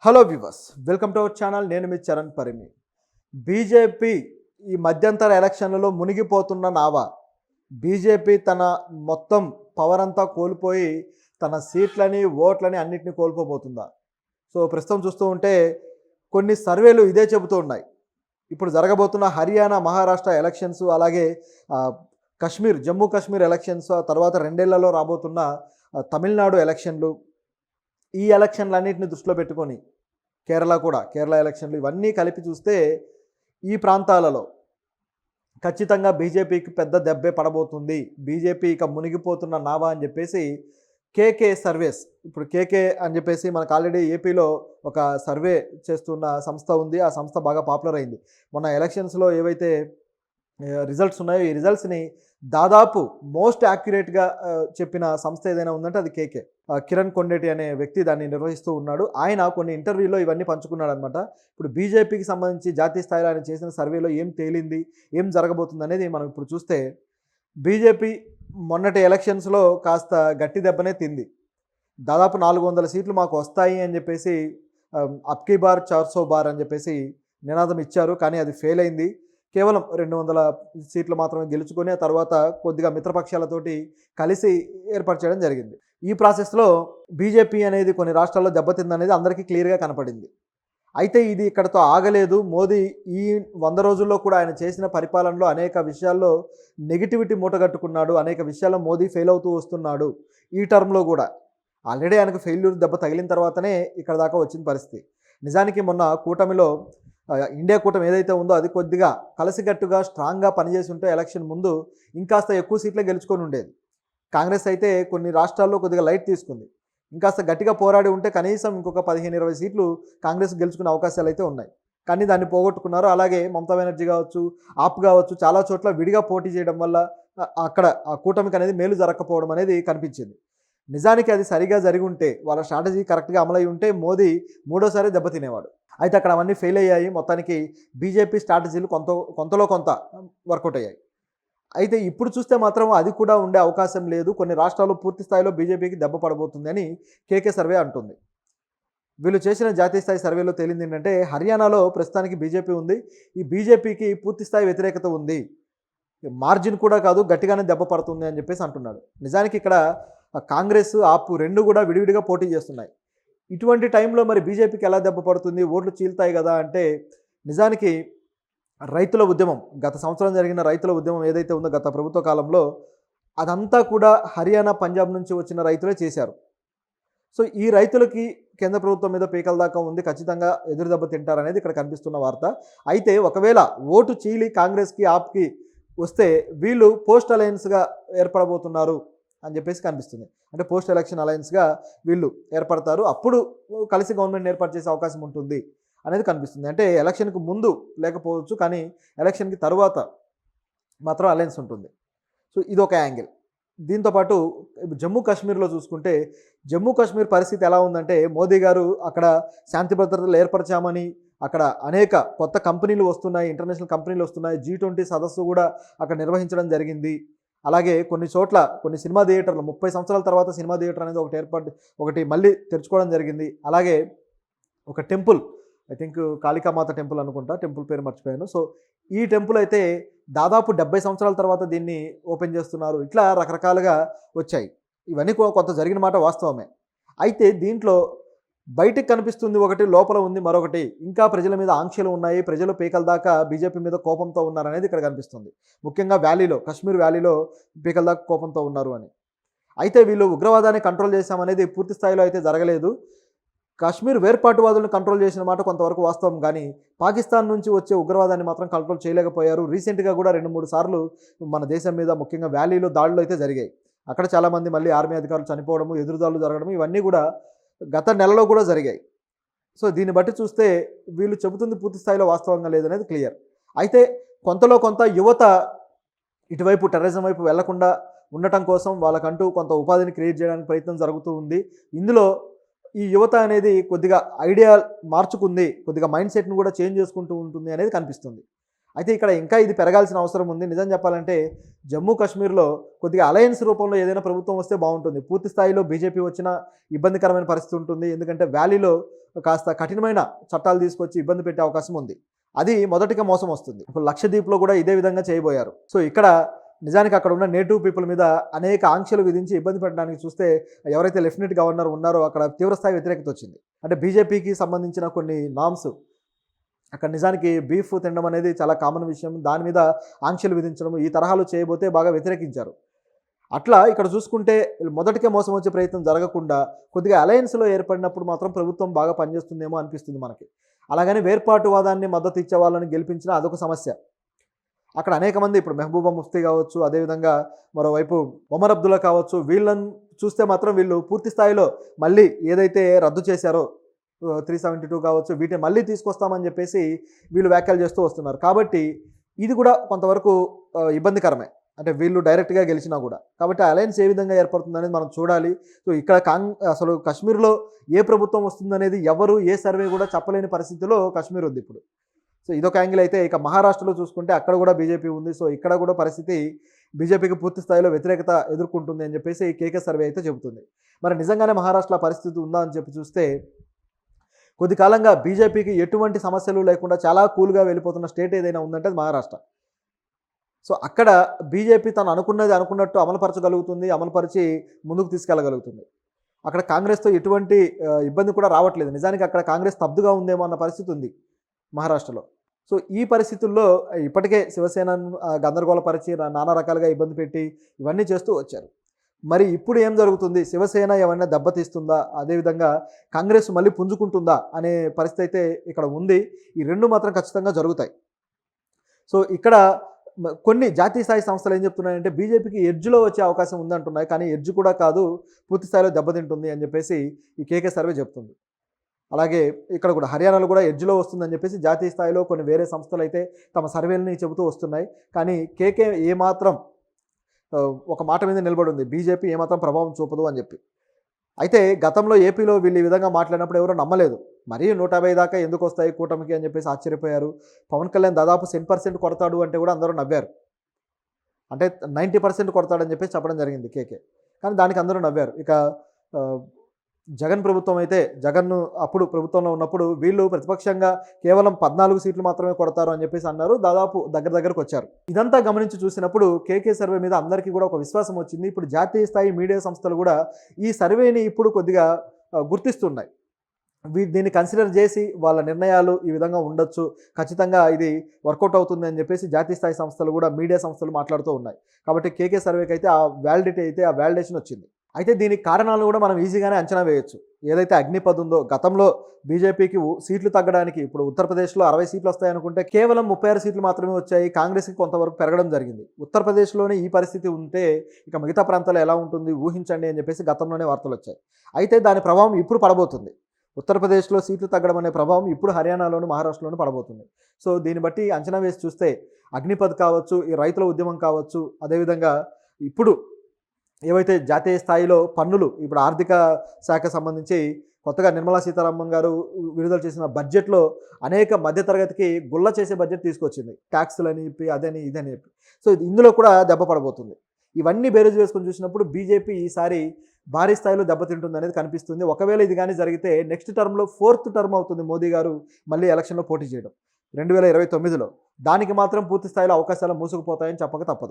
Hello viewers, welcome to our channel. నేను మీ Charan Parimi. BJP ఈ మధ్యంతర ఎలక్షన్లలో మునిగిపోతున్న నావా. బీజేపీ తన మొత్తం పవర్ అంతా కోల్పోయి తన సీట్లని ఓట్లని అన్నిటిని కోల్పోబోతుందా? సో ప్రస్తుతం చూస్తూ ఉంటే కొన్ని సర్వేలు ఇదే చెబుతూ ఉన్నాయి. ఇప్పుడు జరగబోతున్న హర్యానా, మహారాష్ట్ర ఎలక్షన్స్, అలాగే జమ్మూ కాశ్మీర్ ఎలక్షన్స్, ఆ తర్వాత 2 ఏళ్లలో రాబోతున్న తమిళనాడు ఎలక్షన్లు, ఈ ఎలక్షన్లన్నింటిని దృష్టిలో పెట్టుకొని కేరళ ఎలక్షన్లు ఇవన్నీ కలిపి చూస్తే ఈ ప్రాంతాలలో ఖచ్చితంగా బీజేపీకి పెద్ద దెబ్బే పడబోతుంది. బీజేపీ ఇక మునిగిపోతున్న నావా అని చెప్పేసి కేకే సర్వేస్, ఇప్పుడు కేకే అని చెప్పేసి మనకు ఆల్రెడీ ఏపీలో ఒక సర్వే చేస్తున్న సంస్థ ఉంది. ఆ సంస్థ బాగా పాపులర్ అయింది. మొన్న ఎలక్షన్స్లో ఏవైతే రిజల్ట్స్ ఉన్నాయో ఈ రిజల్ట్స్ని దాదాపు మోస్ట్ యాక్యురేట్గా చెప్పిన సంస్థ ఏదైనా ఉందంటే అది కేకే. కిరణ్ కొండేటి అనే వ్యక్తి దాన్ని నిర్వహిస్తూ ఉన్నాడు. ఆయన కొన్ని ఇంటర్వ్యూలో ఇవన్నీ పంచుకున్నాడు అనమాట. ఇప్పుడు బీజేపీకి సంబంధించి జాతీయ స్థాయిలో ఆయన చేసిన సర్వేలో ఏం తేలింది, ఏం జరగబోతుంది అనేది మనం ఇప్పుడు చూస్తే, బీజేపీ మొన్నటి ఎలక్షన్స్లో కాస్త గట్టి దెబ్బనే తింది. దాదాపు 400 సీట్లు మాకు వస్తాయి అని చెప్పేసి అబ్కీ బార్ 400 బార్ అని చెప్పేసి నినాదం ఇచ్చారు. కానీ అది ఫెయిల్ అయింది. కేవలం 200 సీట్లు మాత్రమే గెలుచుకొని ఆ తర్వాత కొద్దిగా మిత్రపక్షాలతోటి కలిసి ఏర్పాటు చేయడం జరిగింది. ఈ ప్రాసెస్లో బీజేపీ అనేది కొన్ని రాష్ట్రాల్లో దెబ్బతిందనేది అందరికీ క్లియర్గా కనపడింది. అయితే ఇది ఇక్కడతో ఆగలేదు. మోదీ ఈ 100 రోజుల్లో కూడా ఆయన చేసిన పరిపాలనలో అనేక విషయాల్లో నెగిటివిటీ మూటగట్టుకున్నాడు. అనేక విషయాల్లో మోదీ ఫెయిల్ అవుతూ వస్తున్నాడు. ఈ టర్మ్లో కూడా ఆల్రెడీ ఆయనకు ఫెయిల్యూర్ దెబ్బ తగిలిన తర్వాతనే ఇక్కడ దాకా వచ్చిన పరిస్థితి. నిజానికి మొన్న కూటమిలో ఇండియా కూటమి ఏదైతే ఉందో అది కొద్దిగా కలిసికట్టుగా స్ట్రాంగ్గా పనిచేసి ఉంటే ఎలక్షన్ ముందు ఇంకాస్త ఎక్కువ సీట్లే గెలుచుకొని ఉండేది. కాంగ్రెస్ అయితే కొన్ని రాష్ట్రాల్లో కొద్దిగా లైట్ తీసుకుంది. ఇంకాస్త గట్టిగా పోరాడి ఉంటే కనీసం ఇంకొక 15-20 సీట్లు కాంగ్రెస్ గెలుచుకునే అవకాశాలు అయితే ఉన్నాయి. కానీ దాన్ని పోగొట్టుకున్నారు. అలాగే మమతా బెనర్జీ కావచ్చు, ఆప్ కావచ్చు, చాలా చోట్ల విడిగా పోటీ చేయడం వల్ల అక్కడ ఆ కూటమికి అనేది మేలు జరగకపోవడం అనేది కనిపించింది. నిజానికి అది సరిగా జరిగి ఉంటే, వాళ్ళ స్ట్రాటజీ కరెక్ట్గా అమలై ఉంటే మోదీ మూడోసారి దెబ్బతినేవాడు. అయితే అక్కడ అవన్నీ ఫెయిల్ అయ్యాయి. మొత్తానికి బీజేపీ స్ట్రాటజీలు కొంతలో కొంత వర్కౌట్ అయ్యాయి. అయితే ఇప్పుడు చూస్తే మాత్రం అది కూడా ఉండే అవకాశం లేదు. కొన్ని రాష్ట్రాల్లో పూర్తి స్థాయిలో బీజేపీకి దెబ్బ పడబోతుంది అని కేకే సర్వే అంటుంది. వీళ్ళు చేసిన జాతీయ స్థాయి సర్వేలో తేలింది ఏంటంటే, హర్యానాలో ప్రస్తుతానికి బీజేపీ ఉంది. ఈ బీజేపీకి పూర్తి స్థాయి వ్యతిరేకత ఉంది. మార్జిన్ కూడా కాదు, గట్టిగానే దెబ్బ పడుతుంది అని చెప్పేసి అంటున్నాడు. నిజానికి ఇక్కడ కాంగ్రెస్, ఆప్ రెండు కూడా విడివిడిగా పోటీ చేస్తున్నాయి. ఇటువంటి టైంలో మరి బీజేపీకి ఎలా దెబ్బ పడుతుంది, ఓట్లు చీల్తాయి కదా అంటే, నిజానికి రైతుల ఉద్యమం, గత సంవత్సరం జరిగిన రైతుల ఉద్యమం ఏదైతే ఉందో గత ప్రభుత్వ కాలంలో, అదంతా కూడా హర్యానా, పంజాబ్ నుంచి వచ్చిన రైతులే చేశారు. సో ఈ రైతులకి కేంద్ర ప్రభుత్వం మీద పీకల దాకా ఉంది. ఖచ్చితంగా ఎదురు దెబ్బ తింటారనేది ఇక్కడ కనిపిస్తున్న వార్త. అయితే ఒకవేళ ఓటు చీలి కాంగ్రెస్కి, ఆప్కి వస్తే వీళ్ళు పోస్ట్ అలయన్స్గా ఏర్పడబోతున్నారు అని చెప్పేసి కనిపిస్తుంది. అంటే పోస్ట్ ఎలక్షన్ అలయన్స్గా వీళ్ళు ఏర్పడతారు. అప్పుడు కలిసి గవర్నమెంట్ ఏర్పాటు చేసే అవకాశం ఉంటుంది అనేది కనిపిస్తుంది. అంటే ఎలక్షన్కి ముందు లేకపోవచ్చు, కానీ ఎలక్షన్కి తర్వాత మాత్రం అలయన్స్ ఉంటుంది. సో ఇది ఒక యాంగిల్. దీంతోపాటు జమ్మూ కాశ్మీర్లో చూసుకుంటే, జమ్మూ కాశ్మీర్ పరిస్థితి ఎలా ఉందంటే, మోదీ గారు అక్కడ శాంతి భద్రతలు ఏర్పరచామని, అక్కడ అనేక కొత్త కంపెనీలు వస్తున్నాయి, ఇంటర్నేషనల్ కంపెనీలు వస్తున్నాయి, G20 సదస్సు కూడా అక్కడ నిర్వహించడం జరిగింది. అలాగే కొన్ని చోట్ల కొన్ని సినిమా థియేటర్లు 30 సంవత్సరాల తర్వాత సినిమా థియేటర్ అనేది ఒకటి మళ్ళీ తెరుచుకోవడం జరిగింది. అలాగే ఒక temple, I think Kalika Mata temple అనుకుంటా, టెంపుల్ పేరు మర్చిపోయాను. సో ఈ టెంపుల్ అయితే దాదాపు 70 సంవత్సరాల తర్వాత దీన్ని ఓపెన్ చేస్తున్నారు. ఇట్లా రకరకాలుగా వచ్చాయి. ఇవన్నీ కొంత జరిగిన మాట వాస్తవమే. అయితే దీంట్లో బయటికి కనిపిస్తుంది ఒకటి, లోపల ఉంది మరొకటి. ఇంకా ప్రజల మీద ఆంక్షలు ఉన్నాయి. ప్రజలు పీకల దాకా బీజేపీ మీద కోపంతో ఉన్నారనేది ఇక్కడ కనిపిస్తుంది. ముఖ్యంగా కాశ్మీర్ వ్యాలీలో పీకల దాకా కోపంతో ఉన్నారు అని. అయితే వీళ్ళు ఉగ్రవాదాన్ని కంట్రోల్ చేశామనేది పూర్తి స్థాయిలో అయితే జరగలేదు. కాశ్మీర్ వేర్పాటువాదులను కంట్రోల్ చేసిన మాట కొంతవరకు వాస్తవం, కానీ పాకిస్తాన్ నుంచి వచ్చే ఉగ్రవాదాన్ని మాత్రం కంట్రోల్ చేయలేకపోయారు. రీసెంట్గా కూడా 2-3 సార్లు మన దేశం మీద ముఖ్యంగా వ్యాలీలో దాడులు అయితే జరిగాయి. అక్కడ చాలామంది మళ్ళీ ఆర్మీ అధికారులు చనిపోవడము, ఎదురుదాడులు జరగడం, ఇవన్నీ కూడా గత నెలలో కూడా జరిగాయి. సో దీన్ని బట్టి చూస్తే వీళ్ళు చెబుతుంది పూర్తి స్థాయిలో వాస్తవంగా లేదనేది క్లియర్. అయితే కొంతలో కొంత యువత ఇటువైపు టెర్రరిజం వైపు వెళ్లకుండా ఉండటం కోసం వాళ్ళకంటూ కొంత ఉపాధిని క్రియేట్ చేయడానికి ప్రయత్నం జరుగుతూ ఉంది. ఇందులో ఈ యువత అనేది కొద్దిగా ఐడియా మార్చుకుంది, కొద్దిగా మైండ్ సెట్ను కూడా చేంజ్ చేసుకుంటూ ఉంటుంది అనేది కనిపిస్తుంది. అయితే ఇక్కడ ఇంకా ఇది పెరగాల్సిన అవసరం ఉంది. నిజం చెప్పాలంటే జమ్మూ కాశ్మీర్‌లో కొద్దిగా అలయన్స్ రూపంలో ఏదైనా ప్రభుత్వం వస్తే బావుంటుంది. పూర్తి స్థాయిలో బీజేపీ వచ్చినా ఇబ్బందికరమైన పరిస్థితి ఉంటుంది. ఎందుకంటే వ్యాలీలో కాస్త కఠినమైన చట్టాలు తీసుకొచ్చి ఇబ్బంది పెట్టే అవకాశం ఉంది. అది మొదటిగా మోసం వస్తుంది. ఇప్పుడు లక్షద్వీప్‌లో కూడా ఇదే విధంగా చేయబోయారు. సో ఇక్కడ నిజానికి అక్కడ ఉన్న నేటివ్ పీపుల్ మీద అనేక ఆంక్షలు విధించి ఇబ్బంది పెట్టడానికి చూస్తే ఎవరైతే లెఫ్టినెంట్ గవర్నర్ ఉన్నారో అక్కడ తీవ్రస్థాయి వ్యతిరేకత వచ్చింది. అంటే బీజేపీకి సంబంధించిన కొన్ని నార్మ్స్ అక్కడ నిజానికి బీఫ్ తినడం అనేది చాలా కామన్ విషయం. దాని మీద ఆంక్షలు విధించడం ఈ తరహాలో చేయబోతే బాగా వ్యతిరేకించారు. అట్లా ఇక్కడ చూసుకుంటే మొదటికే మోసం వచ్చే ప్రయత్నం జరగకుండా కొద్దిగా అలయన్స్‌లో ఏర్పడినప్పుడు మాత్రం ప్రభుత్వం బాగా పనిచేస్తుందేమో అనిపిస్తుంది మనకి. అలాగని వేర్పాటువాదాన్ని మద్దతు ఇచ్చే వాళ్ళని గెలిపించినా అదొక సమస్య. అక్కడ అనేక మంది ఇప్పుడు మెహబూబా ముఫ్తీ కావచ్చు, అదేవిధంగా మరోవైపు ఒమర్ అబ్దుల్లా కావచ్చు, వీళ్ళని చూస్తే మాత్రం వీళ్ళు పూర్తి స్థాయిలో మళ్ళీ ఏదైతే రద్దు చేశారో 372 కావచ్చు, వీటిని మళ్ళీ తీసుకొస్తామని చెప్పేసి వీళ్ళు వ్యాఖ్యలు చేస్తూ వస్తున్నారు. కాబట్టి ఇది కూడా కొంతవరకు ఇబ్బందికరమే. అంటే వీళ్ళు డైరెక్ట్‌గా గెలిచినా కూడా. కాబట్టి అలయన్స్ ఏ విధంగా ఏర్పడుతుందనేది మనం చూడాలి. సో ఇక్కడ అసలు కాశ్మీర్‌లో ఏ ప్రభుత్వం వస్తుందనేది ఎవరు ఏ సర్వే కూడా చెప్పలేని పరిస్థితిలో కాశ్మీర్ ఉంది ఇప్పుడు. సో ఇదొక యాంగిల్ అయితే ఇక మహారాష్ట్రలో చూసుకుంటే అక్కడ కూడా బీజేపీ ఉంది. సో ఇక్కడ కూడా పరిస్థితి బీజేపీకి పూర్తి స్థాయిలో వ్యతిరేకత ఎదుర్కొంటుంది అని చెప్పేసి కేకే సర్వే అయితే చెబుతుంది. మరి నిజంగానే మహారాష్ట్రలో పరిస్థితి ఉందా అని చెప్పి చూస్తే కొద్ది కాలంగా బీజేపీకి ఎటువంటి సమస్యలు లేకుండా చాలా కూల్‌గా వెళ్ళిపోతున్న స్టేట్ ఏదైనా ఉందంటే అది మహారాష్ట్ర. సో అక్కడ బీజేపీ తను అనుకున్నది అనుకున్నట్టు అమలుపరచగలుగుతుంది, అమలుపరిచి ముందుకు తీసుకెళ్ళగలుగుతుంది. అక్కడ కాంగ్రెస్‌తో ఎటువంటి ఇబ్బంది కూడా రావట్లేదు. నిజానికి అక్కడ కాంగ్రెస్ స్తబ్దుగా ఉందేమో అన్న పరిస్థితి ఉంది మహారాష్ట్రలో. సో ఈ పరిస్థితుల్లో ఇప్పటికే శివసేనను గందరగోళపరిచి నానా రకాలుగా ఇబ్బంది పెట్టి ఇవన్నీ చేస్తూ వచ్చారు. మరి ఇప్పుడు ఏం జరుగుతుంది? శివసేన ఏమన్నా దెబ్బతీస్తుందా? అదేవిధంగా కాంగ్రెస్ మళ్ళీ పుంజుకుంటుందా అనే పరిస్థితి అయితే ఇక్కడ ఉంది. ఈ రెండు మాత్రం ఖచ్చితంగా జరుగుతాయి. సో ఇక్కడ కొన్ని జాతీయ స్థాయి సంస్థలు ఏం చెప్తున్నాయంటే బీజేపీకి ఎడ్జ్‌లో వచ్చే అవకాశం ఉందంటున్నాయి. కానీ ఎడ్జ్ కూడా కాదు, పూర్తి స్థాయిలో దెబ్బతింటుంది అని చెప్పేసి ఈ కేకే సర్వే చెప్తుంది. అలాగే ఇక్కడ కూడా హర్యానాలో కూడా ఎడ్జ్‌లో వస్తుందని చెప్పేసి జాతీయ స్థాయిలో కొన్ని వేరే సంస్థలు అయితే తమ సర్వేలని చెబుతూ వస్తున్నాయి. కానీ కేకే ఏమాత్రం ఒక మాట మీద నిలబడి ఉంది. బీజేపీ ఏమాత్రం ప్రభావం చూపదు అని చెప్పి. అయితే గతంలో ఏపీలో వీళ్ళు ఈ విధంగా మాట్లాడినప్పుడు ఎవరో నమ్మలేదు. మరీ 150 దాకా ఎందుకు వస్తాయి కూటమికి అని చెప్పేసి ఆశ్చర్యపోయారు. పవన్ కళ్యాణ్ దాదాపు 10% కొడతాడు అంటే కూడా అందరూ నవ్వారు. అంటే 90% కొడతాడని చెప్పేసి చెప్పడం జరిగింది కేకే. కానీ దానికి అందరూ నవ్వారు. ఇక జగన్ ప్రభుత్వం అయితే జగన్ను అప్పుడు ప్రభుత్వంలో ఉన్నప్పుడు వీళ్ళు ప్రతిపక్షంగా కేవలం 14 సీట్లు మాత్రమే కొడతారు అని చెప్పేసి అన్నారు. దాదాపు దగ్గరకు వచ్చారు. ఇదంతా గమనించి చూసినప్పుడు కేకే సర్వే మీద అందరికీ కూడా ఒక విశ్వాసం వచ్చింది. ఇప్పుడు జాతీయ స్థాయి మీడియా సంస్థలు కూడా ఈ సర్వేని ఇప్పుడు కొద్దిగా గుర్తిస్తున్నాయి. దీన్ని కన్సిడర్ చేసి వాళ్ళ నిర్ణయాలు ఈ విధంగా ఉండొచ్చు, ఖచ్చితంగా ఇది వర్కౌట్ అవుతుంది అని చెప్పేసి జాతీయ స్థాయి సంస్థలు కూడా మీడియా సంస్థలు మాట్లాడుతూ ఉన్నాయి. కాబట్టి కేకే సర్వేకి అయితే ఆ వ్యాలిడేషన్ వచ్చింది. అయితే దీనికి కారణాలను కూడా మనం ఈజీగానే అంచనా వేయొచ్చు. ఏదైతే అగ్నిపథ్ ఉందో గతంలో బీజేపీకి సీట్లు తగ్గడానికి ఇప్పుడు ఉత్తరప్రదేశ్లో 60 సీట్లు వస్తాయనుకుంటే కేవలం 36 సీట్లు మాత్రమే వచ్చాయి. కాంగ్రెస్కి కొంతవరకు పెరగడం జరిగింది. ఉత్తరప్రదేశ్లోనే ఈ పరిస్థితి ఉంటే ఇక మిగతా ప్రాంతాల్లో ఎలా ఉంటుంది ఊహించండి అని చెప్పేసి గతంలోనే వార్తలు వచ్చాయి. అయితే దాని ప్రభావం ఇప్పుడు పడబోతుంది. ఉత్తరప్రదేశ్లో సీట్లు తగ్గడం అనే ప్రభావం ఇప్పుడు హర్యానాలోను మహారాష్ట్రలోను పడబోతుంది. సో దీన్ని బట్టి అంచనా వేసి చూస్తే అగ్నిపథ్ కావచ్చు, ఈ రైతుల ఉద్యమం కావచ్చు, అదేవిధంగా ఇప్పుడు ఏవైతే జాతీయ స్థాయిలో పన్నులు ఇప్పుడు ఆర్థిక శాఖ సంబంధించి కొత్తగా నిర్మలా సీతారామన్ గారు విడుదల చేసిన బడ్జెట్లో అనేక మధ్యతరగతికి గుల్ల చేసే బడ్జెట్ తీసుకొచ్చింది. ట్యాక్సులని చెప్పి అదని ఇదని చెప్పి. సో ఇందులో కూడా దెబ్బ పడబోతుంది. ఇవన్నీ బేరేజ్ వేసుకొని చూసినప్పుడు బీజేపీ ఈసారి భారీ స్థాయిలో దెబ్బతింటుంది అనేది కనిపిస్తుంది. ఒకవేళ ఇది కానీ జరిగితే నెక్స్ట్ టర్మ్లో 4th టర్మ్ అవుతుంది మోదీ గారు మళ్ళీ ఎలక్షన్లో పోటీ చేయడం 2029లో. దానికి మాత్రం పూర్తి స్థాయిలో అవకాశాలు మూసుకుపోతాయని చెప్పక తప్పదు.